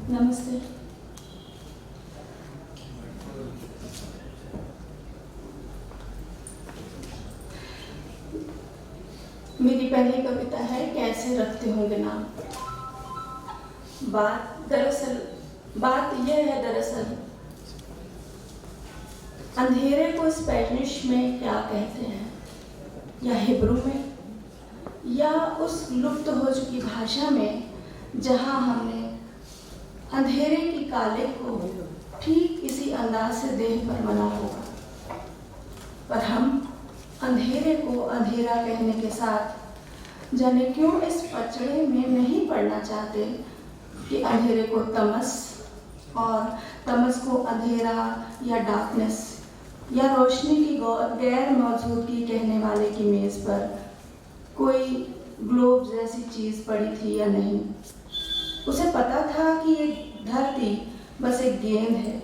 नमस्ते। मेरी पहली कविता है कैसे रखते होंगे नाम। बात यह है दरअसल, अंधेरे को स्पेनिश में क्या कहते हैं, या हिब्रू में, या उस लुप्त हो चुकी भाषा में जहां हमने अंधेरे की काले को ठीक इसी अंदाज से देह पर मना होगा। पर हम अंधेरे को अंधेरा कहने के साथ जाने क्यों इस पचड़े में नहीं पड़ना चाहते कि अंधेरे को तमस और तमस को अंधेरा या डार्कनेस या रोशनी की गैर मौजूदगी कहने वाले की मेज पर कोई ग्लोब जैसी चीज पड़ी थी या नहीं। उसे पता था कि ये धरती बस एक गेंद है,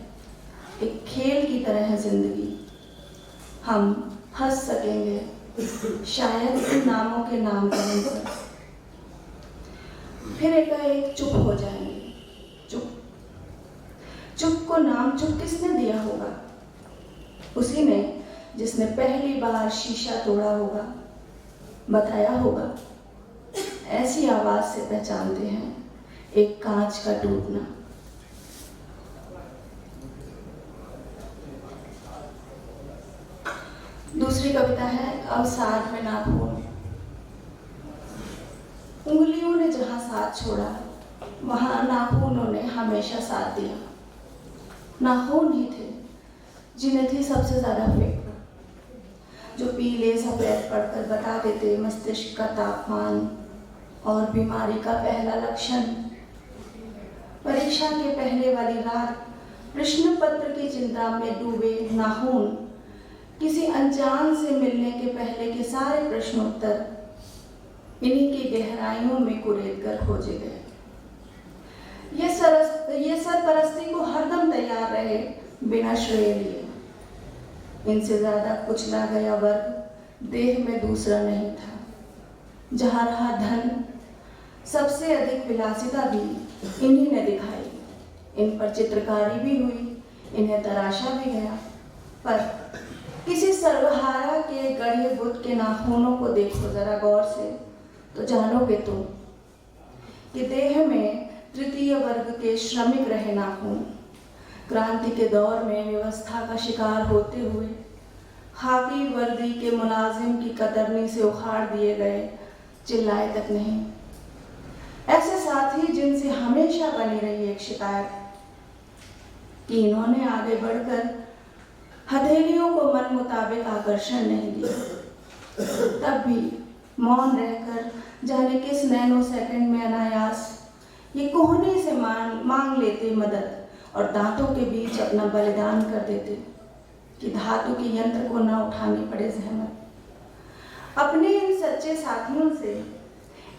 एक खेल की तरह है जिंदगी। हम हंस सकेंगे शायद इन नामों के नाम करने पर, फिर एकाएक चुप हो जाएंगे। चुप को नाम चुप किसने दिया होगा? उसी ने जिसने पहली बार शीशा तोड़ा होगा, बताया होगा ऐसी आवाज से पहचानते हैं एक कांच का टूटना। दूसरी कविता है अवसाद में नाखून। उंगलियों ने जहां साथ छोड़ा वहां नाखूनों ने हमेशा साथ दिया। नाखून ही थे जिन्हें थी सबसे ज्यादा फिक्र, जो पीले सफेद पढ़कर बता देते मस्तिष्क का तापमान और बीमारी का पहला लक्षण। परीक्षा के पहले वाली रात प्रश्न पत्र की चिंता में डूबे नाखून किसी अनजान से मिलने के पहले के सारे प्रश्नोत्तर इन्हीं की गहराइयों में कुरेद कर खोजे गए। ये सरपरस्ती को हरदम तैयार रहे बिना श्रेय लिए। इनसे ज्यादा कुचला गया वर्ग देह में दूसरा नहीं था। जहां रहा धन, सबसे अधिक विलासिता भी इन्हीं ने दिखाई। इन पर चित्रकारी भी हुई, इन्हें तराशा भी गया। पर किसी सर्वहारा के गढ़े बुद्ध के नाखूनों को देखो जरा गौर से, तो जानोगे तुम कि देह में तृतीय वर्ग के श्रमिक रहे नाखून। क्रांति के दौर में व्यवस्था का शिकार होते हुए खाकी वर्दी के मुलाजिम की कतरनी से उखाड़ दिए गए, चिल्लाए तक नहीं। ऐसे साथी जिनसे हमेशा बनी रही एक शिकायत कि इन्होंने आगे बढ़कर हथेलियों को मन मुताबिक आकर्षण नहीं दिया। तब भी मौन रहकर जाने किस नैनो सेकंड में अनायास ये कोहने से मांग लेते मदद और दांतों के बीच अपना बलिदान कर देते कि धातु के यंत्र को ना उठानी पड़े जहमत। अपने इन सच्चे साथियों से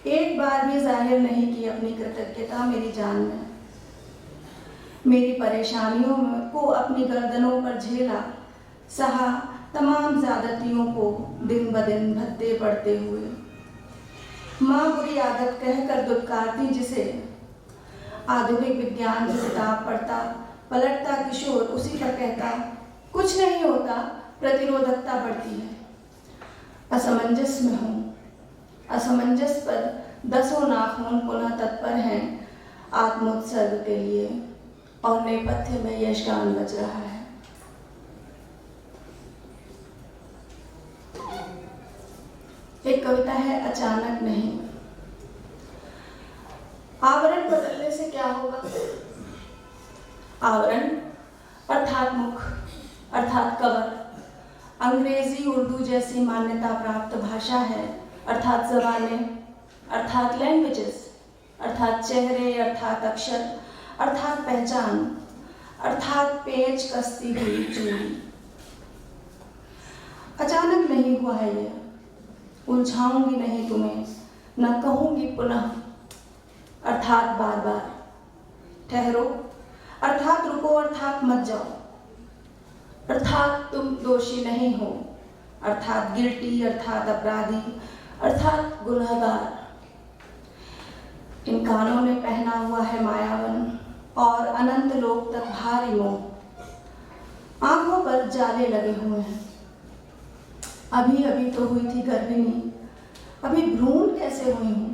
एक बार भी जाहिर नहीं की अपनी कृतज्ञता मेरी जान में। मेरी परेशानियों को अपनी गर्दनों पर झेला, सहा तमाम ज्यादतियों को दिन ब दिन भद्दे पड़ते हुए। माँ बुरी आदत कहकर दुत्कारती जिसे, आधुनिक विज्ञान की किताब पढ़ता पलटता किशोर उसी पर कहता कुछ नहीं होता, प्रतिरोधकता बढ़ती है। असमंजस में हूँ, असमंजस पर दसों नाखून पुनः तत्पर हैं आत्मोत्सर्ग के लिए, और नेपथ्य में यशगान बज रहा है। एक कविता है अचानक नहीं। आवरण बदलने से क्या होगा? आवरण अर्थात मुख, अर्थात कवर, अंग्रेजी उर्दू जैसी मान्यता प्राप्त भाषा है, अर्थात ज़बानें, अर्थात लैंग्वेजेस, अर्थात चेहरे, अर्थात अक्षर, अर्थात पहचान, अर्थात पेच कसती हुई चूड़ी। अचानक नहीं हुआ है ये, उलझाऊंगी नहीं तुम्हें, न कहूंगी पुनः, अर्थात बार बार। ठहरो, अर्थात रुको, अर्थात मत जाओ, अर्थात तुम दोषी नहीं हो, अर्थात गिल्टी, अर्थात अपराधी, अर्थात गुनहगार। इन कानों ने पहना हुआ है मायावन मोह। आंखों पर जाले लगे हुए हैं। अभी अभी तो हुई थी गर्भिणी, अभी भ्रूण कैसे हुई हूँ,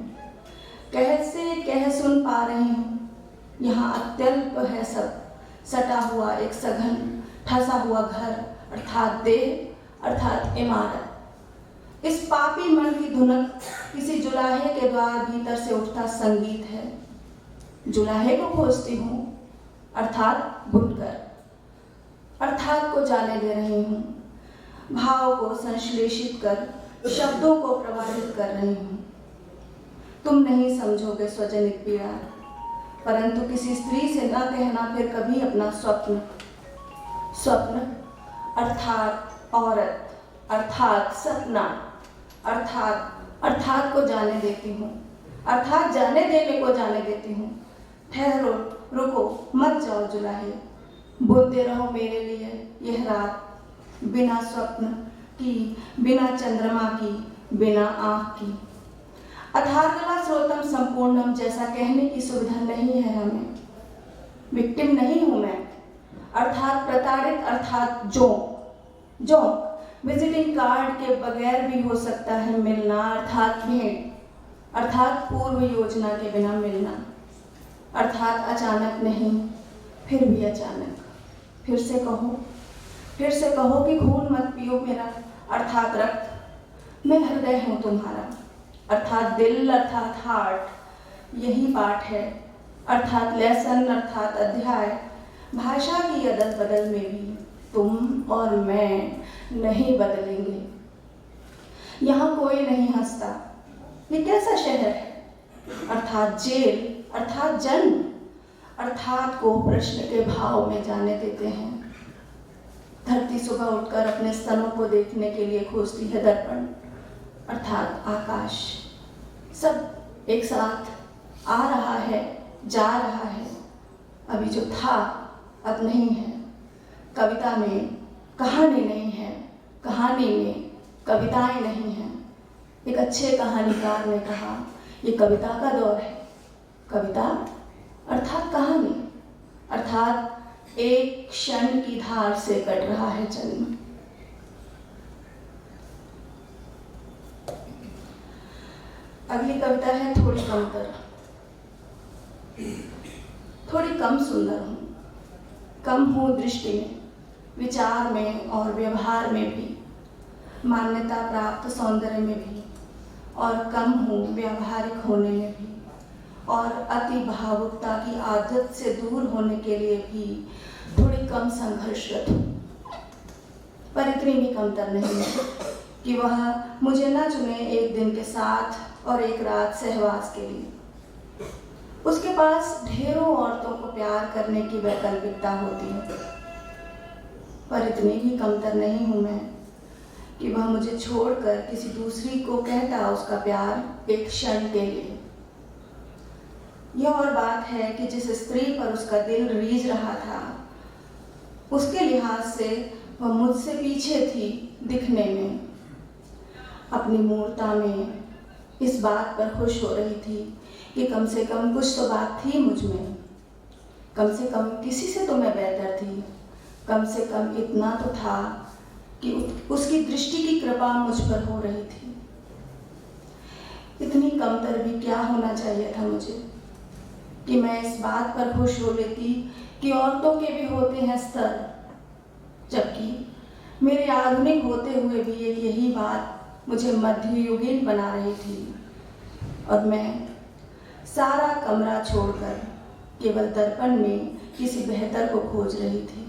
कैसे कह सुन पा रही हूँ। यहाँ अत्यल्प है सब, सटा हुआ एक सघन ठसा हुआ घर अर्थात देह अर्थात इमारत। इस पापी मन की धुनक किसी जुलाहे के द्वार भीतर से उठता संगीत है। जुलाहे को खोजती हूँ अर्थात बुनकर, अर्थात को जाने दे रही हूँ, भाव को संश्लेषित कर शब्दों को प्रवाहित कर रही हूँ। तुम नहीं समझोगे स्वजनिक पीड़ा, परंतु किसी स्त्री से न कहना फिर कभी अपना स्वप्न। स्वप्न अर्थात औरत अर्थात सपना अर्थात को जाने देती हूँ, अर्थात जाने देने को जाने देती हूँ। ठहरो, रुको, मत जाओ जुलाहे, बुनते रहो मेरे लिए यह रात, बिना स्वप्न की, बिना चंद्रमा की, बिना आँख की। अथार्गला स्रोतम संपूर्णम जैसा कहने की सुविधा नहीं है हमें। विक्टिम नहीं हूँ मैं, अर्थात प्रताड़ित अर्थात जोंक। विजिटिंग कार्ड के बगैर भी हो सकता है मिलना, अर्थात भेंट, अर्थात पूर्व योजना के बिना मिलना, अर्थात अचानक नहीं, फिर भी अचानक। फिर से कहो कि खून मत पियो मेरा, अर्थात रक्त। मैं हृदय हूँ तुम्हारा, अर्थात दिल अर्थात हार्ट। यही पाठ है, अर्थात लेसन अर्थात अध्याय। भाषा की अदल बदल में भी तुम और मैं नहीं बदलेंगे। यहाँ कोई नहीं हंसता। ये कैसा शहर है, अर्थात जेल अर्थात जन्म, अर्थात को प्रश्न के भाव में जाने देते हैं। धरती सुबह उठकर अपने स्तनों को देखने के लिए खोजती है दर्पण, अर्थात आकाश। सब एक साथ आ रहा है, जा रहा है। अभी जो था अब नहीं है। कविता में कहानी नहीं है, कहानी में कविताएं नहीं हैं। एक अच्छे कहानीकार ने कहा, ये कविता का दौर है। कविता अर्थात कहानी, अर्थात एक क्षण की धार से कट रहा है जन्म। अगली कविता है थोड़ी कमतर। थोड़ी कम सुंदर हूँ, कम हूँ दृष्टि में, विचार में और व्यवहार में भी, मान्यता प्राप्त सौंदर्य में भी, और कम हूँ व्यावहारिक होने में भी, और अति भावुकता की आदत से दूर होने के लिए भी थोड़ी कम संघर्षरत हूँ। पर इतनी भी कमतर नहीं है कि वह मुझे न चुने एक दिन के साथ और एक रात सहवास के लिए। उसके पास ढेरों औरतों को प्यार करने की वैकल्पिकता होती है। पर इतनी भी कमतर नहीं हूँ मैं कि वह मुझे छोड़कर किसी दूसरी को कहता उसका प्यार एक क्षण के लिए। यह और बात है कि जिस स्त्री पर उसका दिल रीझ रहा था, उसके लिहाज से वह मुझसे पीछे थी दिखने में, अपनी मूर्ता में। इस बात पर खुश हो रही थी कि कम से कम कुछ तो बात थी मुझ में, कम से कम किसी से तो मैं बेहतर थी, कम से कम इतना तो था कि उसकी दृष्टि की कृपा मुझ पर हो रही थी। इतनी कमतर भी क्या होना चाहिए था मुझे कि मैं इस बात पर खुश हो लेती कि औरतों के भी होते हैं स्तर, जबकि मेरे आधुनिक होते हुए भी एक यही बात मुझे मध्ययुगीन बना रही थी, और मैं सारा कमरा छोड़कर केवल दर्पण में किसी बेहतर को खोज रही थी।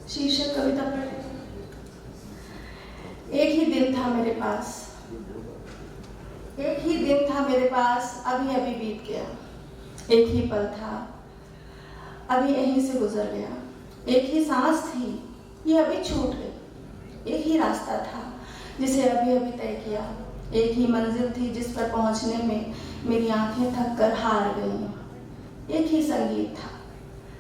शीर्षक कविता पढ़। एक ही दिन था मेरे पास, एक ही दिन था मेरे पास, अभी अभी बीत गया। एक ही पल था, अभी यहीं से गुजर गया। एक ही सांस थी, ये अभी छूट गई। एक ही रास्ता था, जिसे अभी अभी तय किया। एक ही मंजिल थी, जिस पर पहुंचने में मेरी आंखें थक कर हार गईं। एक ही संगीत था,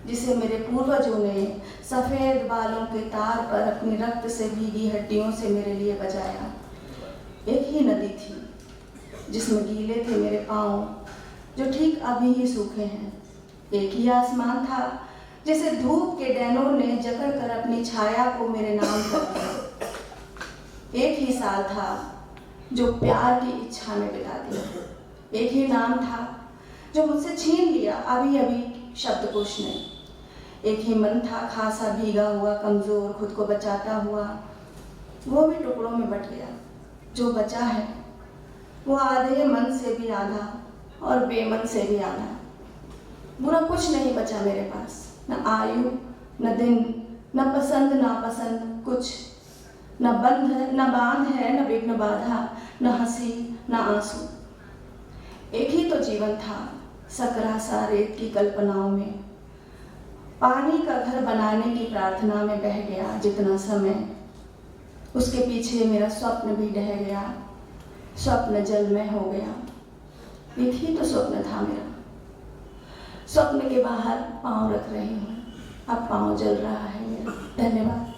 जिसे मेरे पूर्वजों ने सफ़ेद बालों के तार पर अपनी रक्त से भीगी हड्डियों से मेरे लिए बजाया। एक ही नदी थी जिसमें गीले थे मेरे पाँव, जो ठीक अभी ही सूखे हैं। एक ही आसमान था जिसे धूप के डैनों ने जकड़ कर अपनी छाया को मेरे नाम कर दिया। एक ही साल था जो प्यार की इच्छा में बिता दिया। एक ही नाम था जो मुझसे छीन लिया अभी अभी शब्दकोश ने। एक ही मन था खासा भीगा हुआ, कमज़ोर, खुद को बचाता हुआ, वो भी टुकड़ों में बट गया। जो बचा है वो आधे मन से भी आधा और बेमन से भी आधा। बुरा कुछ नहीं बचा मेरे पास, न आयु, न दिन, न पसंद नापसंद कुछ। न बांध है, न विघ्न बाधा, न हंसी, न आंसू। एक ही तो जीवन था, सकरा सा रेत की कल्पनाओं में। पानी का घर बनाने की प्रार्थना में बह गया जितना समय, उसके पीछे मेरा स्वप्न भी ढह गया, स्वप्न जलमय हो गया। एक ही तो स्वप्न था मेरा। स्वप्न के बाहर पाँव रख रही हूँ, अब पाँव जल रहा है मेरा। धन्यवाद।